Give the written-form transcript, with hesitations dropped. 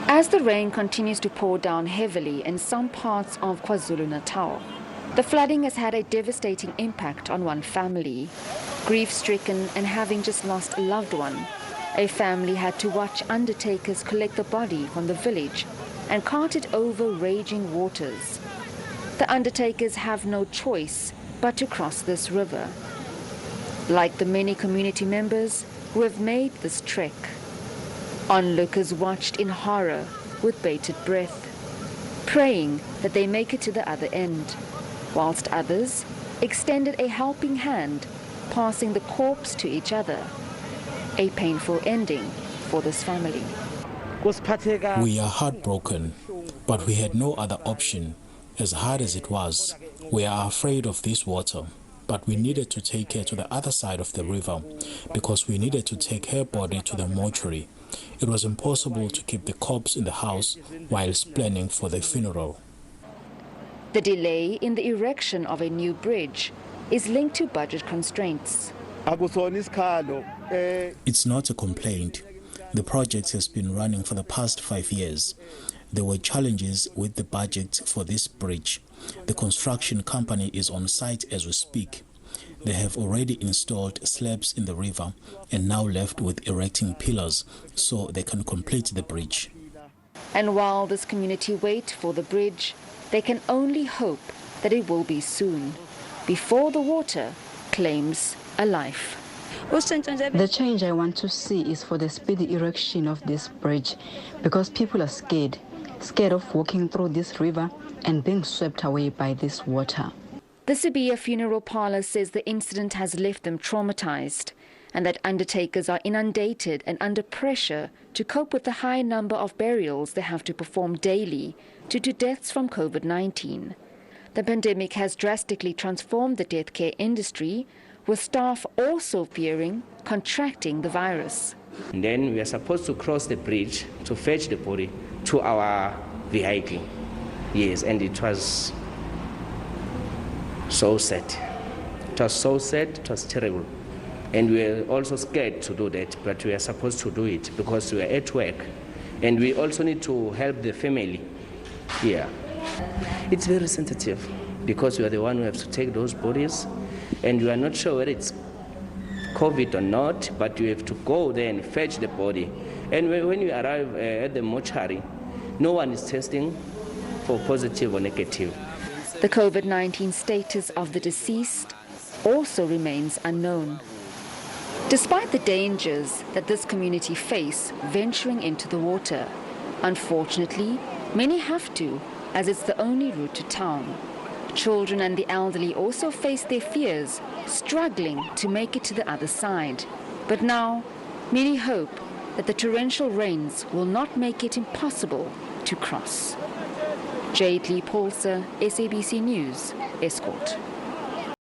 As the rain continues to pour down heavily in some parts of KwaZulu-Natal, the flooding has had a devastating impact on one family. Grief-stricken and having just lost a loved one, a family had to watch undertakers collect the body from the village and cart it over raging waters. The undertakers have no choice but to cross this river, like the many community members who have made this trek. Onlookers watched in horror with bated breath, praying that they make it to the other end, whilst others extended a helping hand, passing the corpse to each other. A painful ending for this family. We are heartbroken, but we had no other option. As hard as it was, we are afraid of this water, but we needed to take her to the other side of the river because we needed to take her body to the mortuary. It was impossible to keep the corpse in the house whilst planning for the funeral. The delay in the erection of a new bridge is linked to budget constraints. It's not a complaint. The project has been running for the past 5 years. There were challenges with the budget for this bridge. The construction company is on site as we speak. They have already installed slabs in the river and now left with erecting pillars so they can complete the bridge. And while this community wait for the bridge, they can only hope that it will be soon, before the water claims a life. The change I want to see is for the speedy erection of this bridge, because people are scared of walking through this river and being swept away by this water. The Sibiya funeral parlor says the incident has left them traumatized and that undertakers are inundated and under pressure to cope with the high number of burials they have to perform daily due to deaths from COVID-19. The pandemic has drastically transformed the death care industry, with staff also fearing contracting the virus. And then we are supposed to cross the bridge to fetch the body to our vehicle. Yes, and it was so sad. It was so sad, it was terrible. And we were also scared to do that, but we are supposed to do it because we are at work. And we also need to help the family here. It's very sensitive because we are the one who have to take those bodies, and we are not sure whether it's COVID or not, but you have to go there and fetch the body. And when you arrive at the mortuary, no one is testing for positive or negative. The COVID-19 status of the deceased also remains unknown. Despite the dangers that this community face venturing into the water, unfortunately, many have to, as it's the only route to town. Children and the elderly also face their fears, struggling to make it to the other side. But now, many hope that the torrential rains will not make it impossible to cross. Jayed-Leigh Paulse, SABC News, Estcourt.